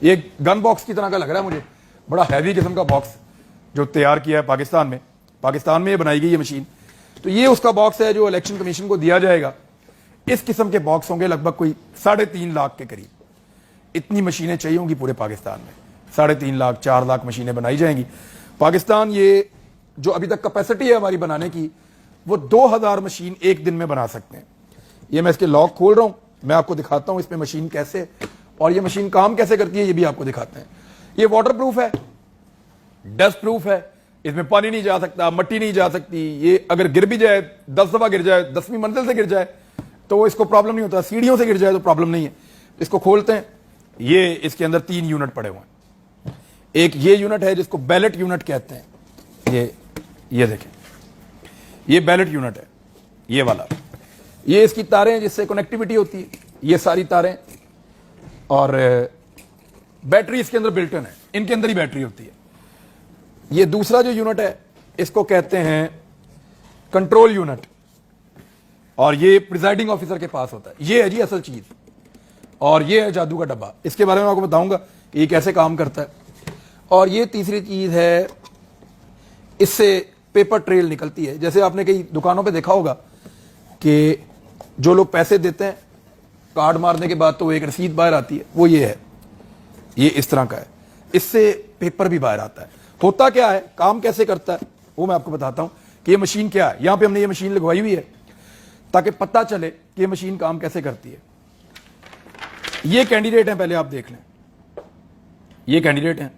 ये gun box की तरह का लग रहा है मुझे, बड़ा हैवी किस्म का बॉक्स जो तैयार किया है पाकिस्तान में ये बनाई गई ये मशीन। तो ये उसका बॉक्स है जो इलेक्शन कमीशन को दिया जाएगा। इस किस्म के बॉक्स होंगे लगभग कोई 3.5 लाख के करीब। इतनी मशीनें चाहिए होंगी पूरे पाकिस्तान में, 3.5 लाख 4 लाख मशीनें बनाई जाएंगी। पाकिस्तान ये जो अभी तक कैपेसिटी है हमारी बनाने की, वो 2000 मशीन एक दिन में बना सकते हैं। ये मैं इसके लॉक खोल रहा हूं, मैं आपको दिखाता हूं इसमें मशीन कैसे और ये मशीन काम कैसे करती है, ये भी आपको दिखाते हैं। ये वाटर प्रूफ है, डस्ट प्रूफ है, इसमें पानी नहीं जा सकता, मट्टी नहीं जा सकती। ये अगर गिर भी जाए 10 दफा गिर जाए, 10वीं मंजिल से गिर जाए तो इसको प्रॉब्लम नहीं होता, सीढ़ियों से गिर जाए तो प्रॉब्लम नहीं है। इसको खोलते हैं, ये इसके अंदर 3 यूनिट पड़े हुए हैं। एक ये यूनिट है जिसको बैलेट यूनिट कहते हैं। ये देखें, ये बैलेट यूनिट है, ये वाला। ये इसकी तारें हैं जिससे कनेक्टिविटी होती है, ये सारी तारें, और बैटरी इसके अंदर बिल्ट इन है, इनके अंदर ही बैटरी होती है। ये दूसरा जो यूनिट है इसको कहते हैं कंट्रोल यूनिट, और ये प्रिजाइडिंग ऑफिसर के पास होता है। ये है जी असल चीज, और ये है जादू का डब्बा। इसके बारे में आपको बताऊंगा कि ये कैसे काम करता है। और ये तीसरी चीज है, इससे पेपर ट्रेल निकलती है। जैसे आपने कई दुकानों पे देखा होगा कि जो लोग पैसे देते हैं कार्ड मारने के बाद तो एक रसीद बाहर आती है, वो ये है, ये इस तरह का है। इससे पेपर भी बाहर आता है। होता क्या है, काम कैसे करता है, वो मैं आपको बताता हूं कि ये मशीन क्या है। यहां पे हमने ये मशीन लगवाई हुई है ताकि पता चले कि ये मशीन काम कैसे करती है। ये कैंडिडेट हैं, पहले आप देख लें, ये कैंडिडेट हैं,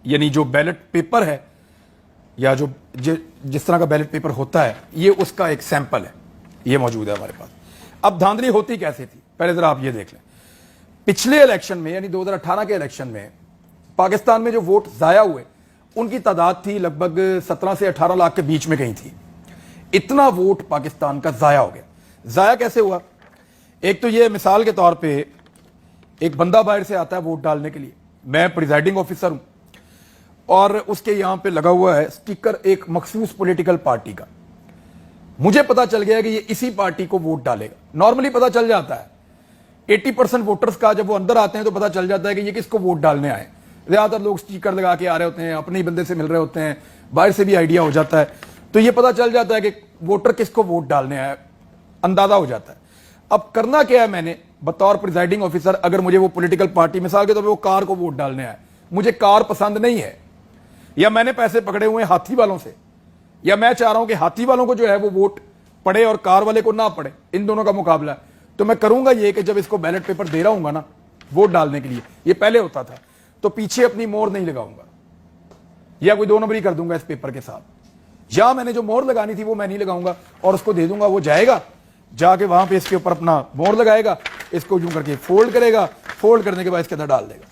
यानी जो बैलेट पेपर है या जो जिस तरह का बैलेट पेपर होता है, ये उसका एक सैंपल है, ये मौजूद है हमारे पास। अब धांधली होती कैसे थी, पहले जरा आप ये देख लें। पिछले इलेक्शन में यानी 2018 के इलेक्शन में पाकिस्तान में जो वोट जाया हुए उनकी तादाद थी लगभग 17 से 18 लाख के बीच में कहीं थी। इतना वोट पाकिस्तान का जाया हो गया। जाया कैसे हुआ, एक तो ये मिसाल के तौर पे एक बंदा बाहर से आता है वोट डालने के लिए, मैं प्रिजाइडिंग ऑफिसर हूं और उसके यहां पे लगा हुआ है स्टिकर एक मखसूस पॉलिटिकल पार्टी का। मुझे पता चल गया कि ये इसी पार्टी को वोट डालेगा। नॉर्मली पता चल जाता है 80% वोटर्स का, जब वो अंदर आते हैं तो पता चल जाता है कि ये किसको वोट डालने आए। ज्यादातर लोग स्टिकर लगा के आ रहे होते हैं, अपने ही बंदे से मिल रहे होते हैं, बाहर से भी आइडिया हो जाता है, तो ये पता चल जाता है कि वोटर किसको वोट डालने आया, अंदाजा हो जाता है। अब करना क्या है, मैंने बतौर प्रिजाइडिंग ऑफिसर, अगर मुझे वो पॉलिटिकल पार्टी मिसाल के तौर पर वो कार को वोट डालने आया, मुझे कार पसंद नहीं है, या मैंने पैसे पकड़े हुए हैं हाथी वालों से, या मैं चाह रहा हूं कि हाथी वालों को जो है वो वोट पड़े और कार वाले को ना पड़े, इन दोनों का मुकाबला है, तो मैं करूंगा ये कि जब इसको बैलेट पेपर दे रहा हूंगा ना वोट डालने के लिए, ये पहले होता था, तो पीछे अपनी मोहर नहीं लगाऊंगा या कोई 2 नंबरी कर दूंगा इस पेपर के साथ, या मैंने जो मोहर लगानी थी वो मैं नहीं लगाऊंगा और उसको दे दूंगा। वो जाएगा, जाके वहां पे इसके ऊपर अपना मोहर लगाएगा, इसको यूं करके फोल्ड करेगा, फोल्ड करने के बाद इसके अंदर डाल देगा।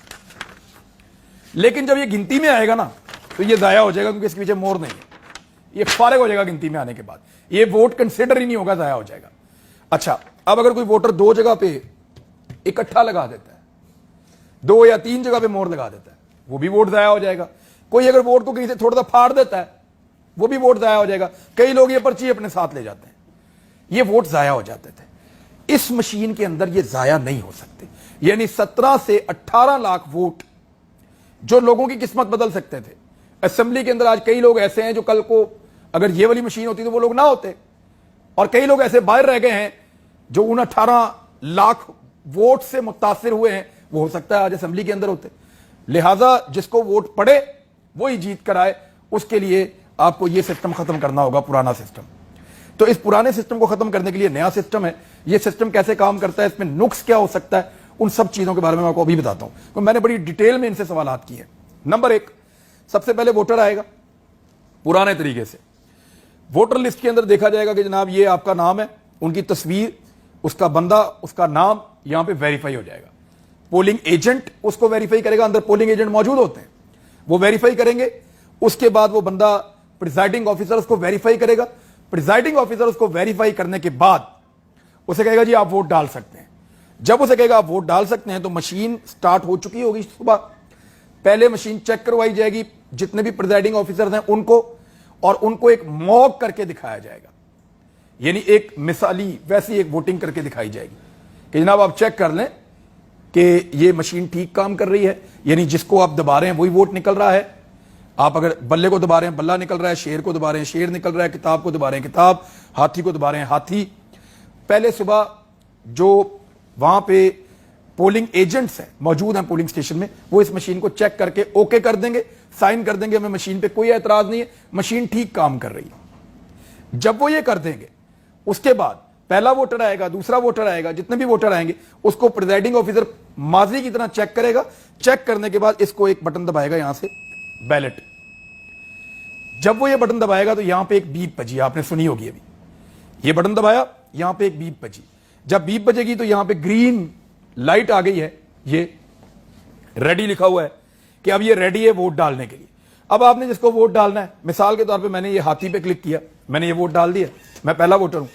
लेकिन जब ये गिनती में आएगा ना तो ये जाया हो जाएगा, क्योंकि इसके पीछे मोहर नहीं है, ये फारिग हो जाएगा गिनती में आने के बाद, ये वोट कंसिडर ही नहीं होगा, जाया हो जाएगा। अच्छा, अब अगर कोई वोटर 2 जगह पे इकट्ठा लगा देता है, 2 या 3 जगह पे मोहर लगा देता है, वो भी वोट जाया हो जाएगा। कोई अगर वोट को कहीं से थोड़ा सा फाड़ देता है, वो भी वोट जाया हो जाएगा। कई लोग ये पर्ची अपने साथ ले जाते हैं, ये वोट जाया हो जाते थे। इस मशीन के अंदर ये जाया नहीं हो सकते, यानी 17 से 18 लाख वोट जो लोगों की किस्मत बदल सकते थे। असेंबली के अंदर आज कई लोग ऐसे हैं जो कल को अगर ये वाली मशीन होती तो वो लोग ना होते, और कई लोग ऐसे बाहर रह गए हैं जो उन 18 लाख वोट से मुतासिर हुए हैं, वो हो सकता है आज असेंबली के अंदर होते। लिहाजा जिसको वोट पड़े वही जीत कर आए, उसके लिए आपको यह सिस्टम खत्म करना होगा, पुराना सिस्टम। तो इस पुराने सिस्टम को खत्म करने के लिए नया सिस्टम है। यह सिस्टम कैसे काम करता है, इसमें नुक्स क्या हो सकता है, उन सब चीजों के बारे में आपको अभी बताता हूं। तो मैंने बड़ी डिटेल में इनसे सवालात किए। नंबर 1, सबसे पहले वोटर आएगा पुराने तरीके से। वोटर लिस्ट के अंदर देखा जाएगा कि जनाब ये आपका नाम है, उनकी तस्वीर, उसका बंदा, उसका नाम यहां पे वेरीफाई हो जाएगा। पोलिंग एजेंट उसको वेरीफाई करेगा, अंदर पोलिंग एजेंट मौजूद होते हैं, वो वेरीफाई करेंगे। उसके बाद वो बंदा प्रिजाइडिंग ऑफिसर उसको वेरीफाई करेगा। प्रिजाइडिंग ऑफिसर उसको वेरीफाई करने के बाद उसे कहेगा जी आप वोट डाल सकते हैं। जब उसे कहेगा आप वोट डाल सकते हैं तो मशीन स्टार्ट हो चुकी होगी सुबह। पहले मशीन चेक करवाई जाएगी जितने भी प्रिजाइडिंग ऑफिसर हैं उनको, और उनको एक मॉक करके दिखाया जाएगा, यानी एक मिसाली वैसी एक वोटिंग करके दिखाई जाएगी कि जनाब आप चेक कर लें कि ये मशीन ठीक काम कर रही है, यानी जिसको आप दबा रहे हैं वही वोट निकल रहा है। आप अगर बल्ले को दबा रहे हैं बल्ला निकल रहा है, शेर को दबा रहे हैं शेर निकल रहा है, किताब को दबा रहे हैं किताब, हाथी को दबा रहे हैं हाथी। पहले सुबह जो वहां पे पोलिंग एजेंट्स हैं मौजूद हैं पोलिंग स्टेशन में, वो इस मशीन को चेक करके ओके कर देंगे, साइन कर देंगे, हमें मशीन पे कोई एतराज नहीं है, मशीन ठीक काम कर रही है। जब वो ये कर देंगे उसके बाद पहला वोटर आएगा, दूसरा वोटर आएगा, जितने भी वोटर आएंगे उसको प्रिजाइडिंग ऑफिसर माजी की तरह चेक करेगा। चेक करने के बाद इसको एक बटन दबाएगा यहां से, बैलेट। जब वो ये बटन दबाएगा तो यहां पे एक बीप बजी, आपने सुनी होगी अभी, ये बटन दबाया, यहां पे एक बीप बजी। जब बीप बजेगी तो यहां पे ग्रीन लाइट आ गई है, ये रेडी लिखा हुआ है कि अब ये रेडी है वोट डालने के लिए। अब आपने जिसको वोट डालना है, मिसाल के तौर पे मैंने ये हाथी पे क्लिक किया, मैंने ये वोट डाल दिया, मैं पहला वोटर हूं।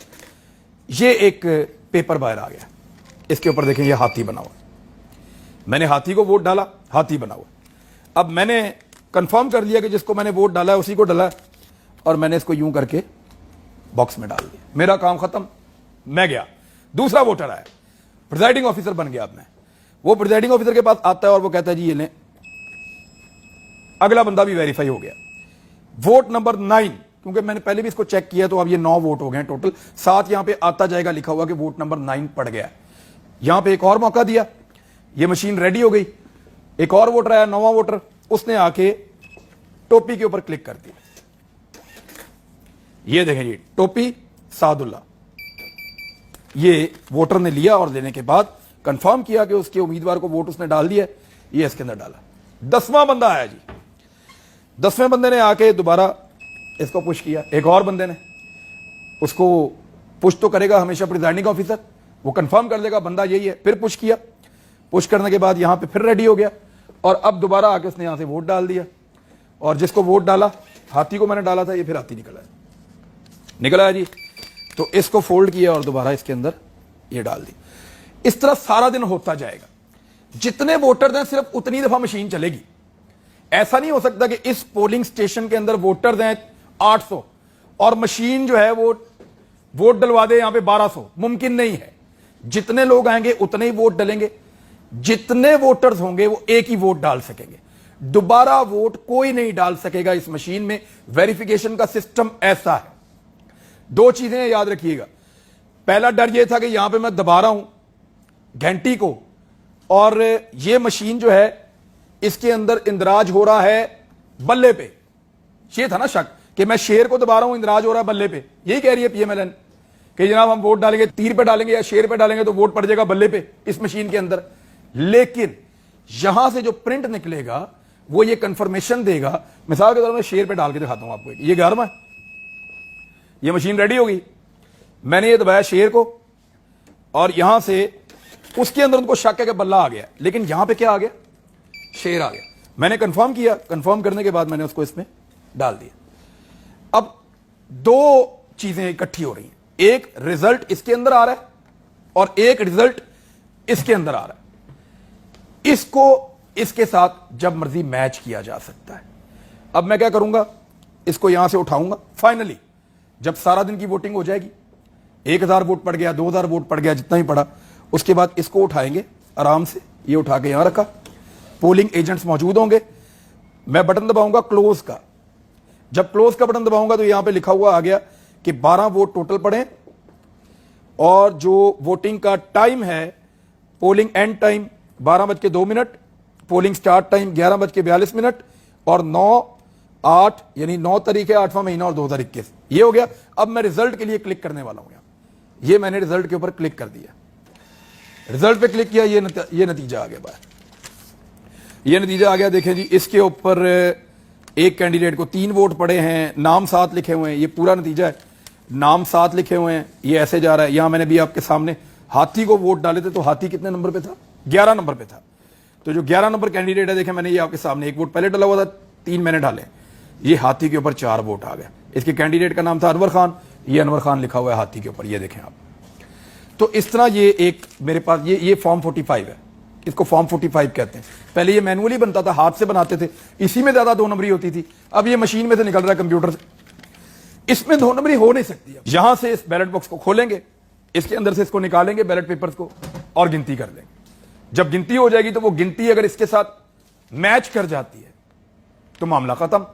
ये एक पेपर बाहर आ गया, इसके ऊपर देखें ये हाथी बना हुआ, मैंने हाथी को वोट डाला, हाथी बना हुआ। अब मैंने कंफर्म कर लिया कि जिसको मैंने वोट डाला है उसी को डाला, और मैंने इसको यूं करके बॉक्स में डाल दिया, मेरा काम खत्म, मैं गया। दूसरा वोटर आया, प्रिजाइडिंग ऑफिसर बन गया। अब मैं, वो प्रिजाइडिंग ऑफिसर के पास आता है और वो कहता है जी ये ले, अगला बंदा भी वेरीफाई हो गया। वोट नंबर 9, क्योंकि मैंने पहले भी इसको चेक किया तो अब ये 9 वोट हो गए टोटल। साथ यहां पे आता जाएगा लिखा हुआ कि वोट नंबर 9 पड़ गया। यहां पे एक और मौका दिया, ये मशीन रेडी हो गई। एक और वोटर आया, 9वां वोटर, उसने आके टोपी के ऊपर क्लिक कर दिया। ये देखें जी, टोपी सादुल्ला, ये वोटर ने लिया और लेने के बाद कंफर्म किया कि उसके उम्मीदवार को वोट उसने डाल दिया, ये इसके अंदर डाला। 10वां बंदा आया जी, 10वें बंदे ने आके दोबारा इसको पुश किया, एक और बंदे ने उसको पुश तो करेगा हमेशा प्रिजाइडिंग ऑफिसर, वो कंफर्म कर देगा बंदा यही है, फिर पुश किया, पुश करने के बाद यहां पे फिर रेडी हो गया, और अब दोबारा आके उसने यहां से वोट डाल दिया। और जिसको वोट डाला, हाथी को मैंने डाला था, ये फिर हाथी निकला है जी। तो इसको फोल्ड किया और दोबारा इसके अंदर ये डाल दी। इस तरह सारा दिन होता जाएगा। जितने वोटर हैं सिर्फ उतनी दफा मशीन चलेगी। ऐसा नहीं हो सकता कि इस पोलिंग स्टेशन के अंदर वोटर हैं 800 और मशीन जो है वो वोट डलवा दे यहां पे 1200, मुमकिन नहीं है। जितने लोग आएंगे उतने ही वोट डलेंगे, जितने वोटर्स होंगे वो एक ही वोट डाल सकेंगे, दोबारा वोट कोई नहीं डाल सकेगा इस मशीन में। वेरिफिकेशन का सिस्टम ऐसा है। 2 चीजें याद रखिएगा। पहला डर यह था कि यहां पे मैं दबा रहा हूं घंटी को और यह मशीन जो है इसके अंदर इंदराज हो रहा है बल्ले पे। यह था ना शक कि मैं शेर को दबा रहा हूं, इंदराज हो रहा है बल्ले पे। यही कह रही है पीएमएलएन कि जनाब हम वोट डालेंगे, तीर पे डालेंगे या शेर पे डालेंगे तो वोट पड़ जाएगा बल्ले पे इस मशीन के अंदर। लेकिन यहां से जो प्रिंट निकलेगा वो ये कंफर्मेशन देगा। मिसाल के तौर पर शेर पे डाल के दिखाता हूं आपको, ये 11वां, ये मशीन रेडी होगी, मैंने ये दबाया शेर को और यहां से उसके अंदर उनको शक है कि बल्ला आ गया, लेकिन यहां पे क्या आ गया, शेर आ गया। मैंने कंफर्म किया, कंफर्म करने के बाद मैंने उसको इसमें डाल दिया। अब 2 चीजें इकट्ठी हो रही हैं, एक रिजल्ट इसके अंदर आ रहा है और एक रिजल्ट इसके अंदर आ रहा है। इसको इसके साथ जब मर्जी मैच किया जा सकता है। अब मैं क्या करूंगा, इसको यहां से उठाऊंगा। फाइनली जब सारा दिन की वोटिंग हो जाएगी, 1000 वोट पड़ गया, 2000 वोट पड़ गया, जितना ही पड़ा, उसके बाद इसको उठाएंगे आराम से, ये उठा के यहां रखा, पोलिंग एजेंट्स मौजूद होंगे, मैं बटन दबाऊंगा क्लोज का। जब क्लोज का बटन दबाऊंगा तो यहां पे लिखा हुआ आ गया कि 12 वोट टोटल पड़े और जो वोटिंग का टाइम है, polling and time 12:02, polling start time 11:42 और 9/8 यानी 9 तारीख है, 8वां महीना और 2021। ये हो गया। अब मैं रिजल्ट के लिए क्लिक करने वाला हूं। ये मैंने रिजल्ट के ऊपर क्लिक कर दिया, रिजल्ट पे क्लिक किया, ये नतीजा आ गया बाहर। ये नतीजा आ गया, देखें जी, इसके ऊपर एक कैंडिडेट को 3 वोट पड़े हैं, नाम 7 लिखे हुए हैं। ये पूरा नतीजा है, नाम 7 लिखे हुए हैं, ये ऐसे जा रहा है। यहां मैंने भी आपके सामने हाथी को वोट डाले थे, तो हाथी कितने नंबर पे था, 11 नंबर पे था। तो जो 11 नंबर कैंडिडेट है, देखें मैंने ये आपके सामने 1 वोट पहले डाला हुआ था, 3 मैंने डाले, ये हाथी के ऊपर 4 वोट आ गए। इसके कैंडिडेट का नाम था अनवर खान, ये अनवर खान लिखा हुआ है हाथी के ऊपर, ये देखें आप। तो इस तरह ये एक मेरे पास ये फॉर्म 45 है, इसको फॉर्म 45 कहते हैं। पहले ये मैनुअली बनता था, हाथ से बनाते थे, इसी में ज्यादा 2 नंबरी होती थी। अब ये मशीन में से निकल रहा है, कंप्यूटर से, इसमें 2 नंबरी हो नहीं सकती। यहां से इस बैलेट बॉक्स को खोलेंगे, इसके अंदर से इसको निकालेंगे बैलेट पेपर्स को और गिनती कर लेंगे। जब गिनती हो जाएगी तो वो गिनती अगर इसके साथ मैच कर जाती है तो मामला खत्म।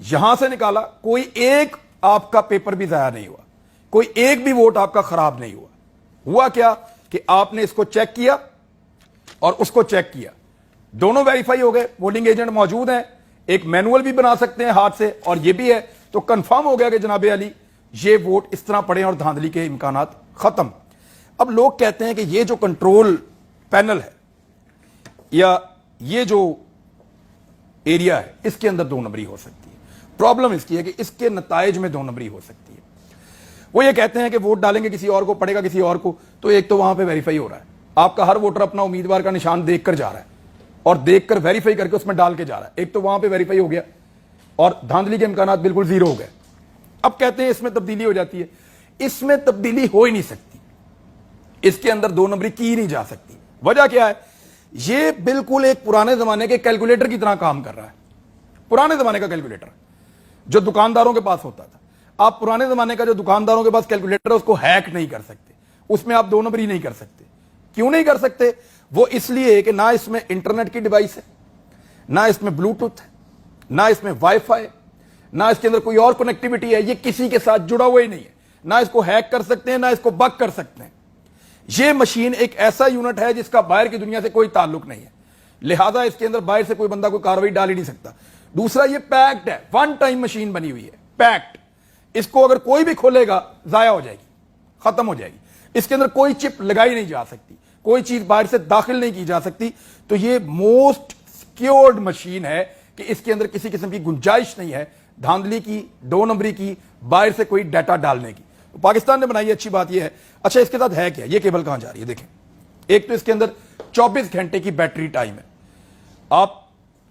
यहां से निकाला, कोई एक आपका पेपर भी जाया नहीं हुआ, कोई एक भी वोट आपका खराब नहीं हुआ। हुआ क्या कि आपने इसको चेक किया और उसको चेक किया, दोनों वेरीफाई हो गए, पोलिंग एजेंट मौजूद हैं, एक मैनुअल भी बना सकते हैं हाथ से, और ये भी है, तो कंफर्म हो गया कि जनाबे अली ये वोट इस तरह पड़े और धांधली के इम्कानात खत्म। अब लोग कहते हैं कि ये जो कंट्रोल पैनल है या ये जो एरिया है इसके अंदर 2 नंबरी हो सकती है। प्रॉब्लम इसकी है कि इसके नताइज में 2 नंबरी हो सकती है। वो ये कहते हैं कि वोट डालेंगे किसी और को, पड़ेगा किसी और को, तो एक तो वहां पे वेरीफाई हो रहा है, आपका हर वोटर अपना उम्मीदवार का निशान देखकर जा रहा है और देखकर वेरीफाई करके उसमें डाल के जा रहा है, एक तो वहां पे वेरीफाई हो गया और धांधली के इम्कानात बिल्कुल जीरो हो गए। अब कहते हैं इसमें तब्दीली हो जाती है, इसमें तब्दीली हो ही नहीं सकती, इसके अंदर 2 नंबरी की ही नहीं जा सकती। वजह क्या है, ये बिल्कुल एक पुराने जमाने के कैलकुलेटर की तरह काम कर रहा है। पुराने जमाने का कैलकुलेटर जो दुकानदारों के पास होता था, आप पुराने जमाने का जो दुकानदारों के पास कैलकुलेटर है उसको हैक नहीं कर सकते, उसमें आप 2 नंबरी नहीं कर सकते। क्यों नहीं कर सकते? वो इसलिए कि ना इसमें इंटरनेट की डिवाइस है, ना इसमें ब्लूटूथ है, ना इसमें वाईफाई, ना इसके अंदर कोई और कनेक्टिविटी है, ये किसी के साथ जुड़ा हुआ ही नहीं है, ना इसको हैक कर सकते हैं, ना इसको बग कर सकते हैं। ये मशीन एक ऐसा यूनिट है जिसका बाहर की दुनिया से कोई ताल्लुक नहीं है, लिहाजा इसके अंदर बाहर से कोई बंदा कोई कार्रवाई डाल ही नहीं सकता। दूसरा, ये पैक्ड है, 1 टाइम मशीन बनी हुई है, पैक्ड। इसको अगर कोई भी खोलेगा जाया हो जाएगी, खत्म हो जाएगी। इसके अंदर कोई चिप लगाई नहीं जा सकती, कोई चीज बाहर से दाखिल नहीं की जा सकती। तो ये मोस्ट सिक्योर्ड मशीन है कि इसके अंदर किसी किस्म की गुंजाइश नहीं है धांधली की, 2 नंबरी की, बाहर से कोई डाटा डालने की। तो पाकिस्तान ने बनाई, अच्छी बात यह है। अच्छा, इसके साथ है क्या, ये केबल कहां जा रही है देखें। एक तो इसके अंदर 24 घंटे की बैटरी टाइम है, आप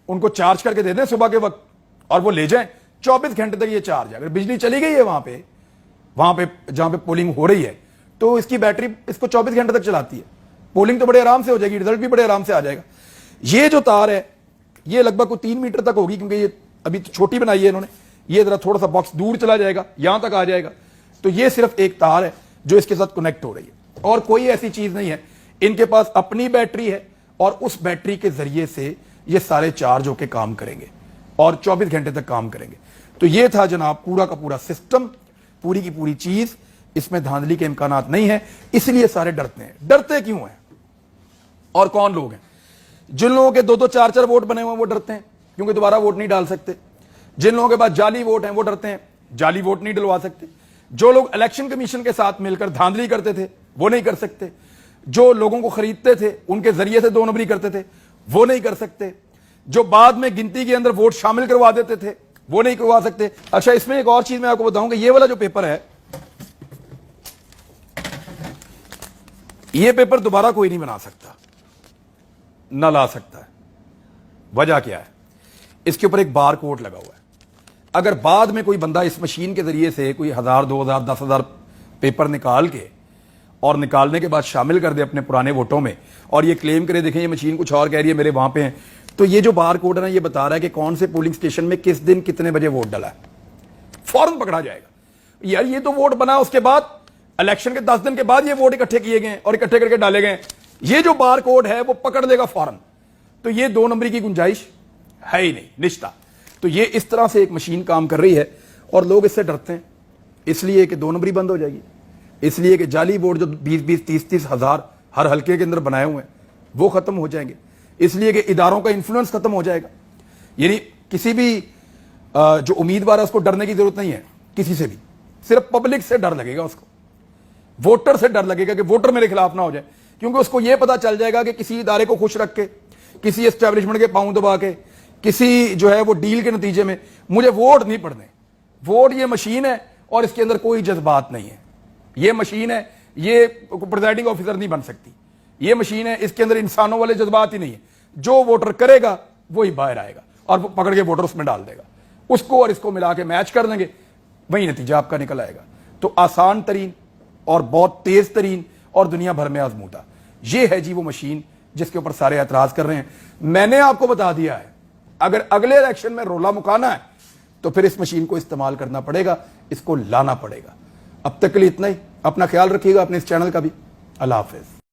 उनको चार्ज करके दे दें सुबह के वक्त और वो ले जाएं, 24 घंटे तक ये चार्ज है। अगर बिजली चली गई है वहां पे जहां पे पोलिंग हो रही है, तो इसकी बैटरी इसको 24 घंटे तक चलाती है। पोलिंग तो बड़े आराम से हो जाएगी, रिजल्ट भी बड़े आराम से आ जाएगा। ये जो तार है ये लगभग 3 मीटर तक होगी, क्योंकि ये अभी तो छोटी बनाई है इन्होंने, ये जरा थोड़ा सा बॉक्स दूर चला जाएगा, यहां तक आ जाएगा। तो ये सिर्फ एक तार है जो इसके साथ कनेक्ट हो रही है और कोई ऐसी चीज नहीं है। इनके पास अपनी बैटरी है और उस बैटरी के जरिए से ये सारे चार्ज होकर काम करेंगे और 24 घंटे तक काम करेंगे। तो ये था जनाब पूरा का पूरा सिस्टम, पूरी की पूरी चीज। इसमें धांधली के इम्कानात नहीं है, इसलिए सारे डरते हैं। डरते क्यों हैं और कौन लोग हैं? जिन लोगों के 2-2, 4-4 वोट बने हुए हैं वो डरते हैं क्योंकि दोबारा वोट नहीं डाल सकते। जिन लोगों के पास जाली वोट हैं वो डरते हैं, जाली वोट नहीं डलवा सकते। जो लोग इलेक्शन कमीशन के साथ मिलकर धांधली करते थे वो नहीं कर सकते। जो लोगों को खरीदते थे उनके जरिए से 2 नंबरी करते थे वो नहीं कर सकते। जो बाद में गिनती के अंदर वोट शामिल करवा देते थे वो नहीं करवा सकते। अच्छा, इसमें एक और चीज मैं आपको बताऊंगा, ये वाला जो पेपर है, ये पेपर दोबारा कोई नहीं बना सकता, ना ला सकता है। वजह क्या है? इसके ऊपर एक बार कोड लगा हुआ है। अगर बाद में कोई बंदा इस मशीन के जरिए से कोई 1000, 2000, 10,000 पेपर निकाल के और निकालने के बाद शामिल कर दे अपने पुराने वोटों में और ये क्लेम करे देखें ये मशीन कुछ और कह रही है, मेरे वहां पे हैं, तो ये जो बार कोड है ना, ये बता रहा है कि कौन से पोलिंग स्टेशन में किस दिन कितने बजे वोट डाला है, फौरन पकड़ा जाएगा। यार ये तो वोट बना उसके बाद, इलेक्शन के 10 दिन के बाद ये वोट इकट्ठे किए गए और इकट्ठे करके डाले गए, ये जो बार कोड है वो पकड़ लेगा फौरन। तो ये 2 नंबरी की गुंजाइश है ही नहीं, निश्ता। तो ये इस तरह से एक मशीन काम कर रही है और लोग इससे डरते हैं, इसलिए कि 2 नंबरी बंद हो जाएगी, इसलिए कि जाली वोट जो 20-20, 30-30 हजार हर हल्के के अंदर बनाए हुए हैं वो खत्म हो जाएंगे, इसलिए कि इदारों का इंफ्लुएंस खत्म हो जाएगा। यानी किसी भी जो उम्मीदवार है उसको डरने की जरूरत नहीं है किसी से भी, सिर्फ पब्लिक से डर लगेगा उसको, वोटर से डर लगेगा कि वोटर मेरे खिलाफ ना हो जाए, क्योंकि उसको यह पता चल जाएगा कि किसी इदारे को खुश रख के, किसी एस्टेब्लिशमेंट के पांव दबा के, किसी जो है वो डील के नतीजे में मुझे वोट नहीं पड़ने। वोट ये मशीन है और इसके अंदर कोई जज्बात नहीं है, ये मशीन है, ये प्रिजाइडिंग ऑफिसर नहीं बन सकती, ये मशीन है, इसके अंदर इंसानों वाले जज्बात ही नहीं है। जो वोटर करेगा वही बाहर आएगा और वो पकड़ के वोटर उसमें डाल देगा, उसको और इसको मिला के मैच कर देंगे, वही नतीजा आपका निकल आएगा। तो आसान तरीन और बहुत तेज तरीन और दुनिया भर में आजमूदा ये है जी वो मशीन जिसके ऊपर सारे एतराज कर रहे हैं। मैंने आपको बता दिया है, अगर अगले इलेक्शन में रोला मुकाना है तो फिर इस मशीन को इस्तेमाल करना पड़ेगा, इसको लाना पड़ेगा। अब तक के लिए इतना ही। अपना ख्याल रखिएगा, अपने इस चैनल का भी। अल्लाह हाफिज।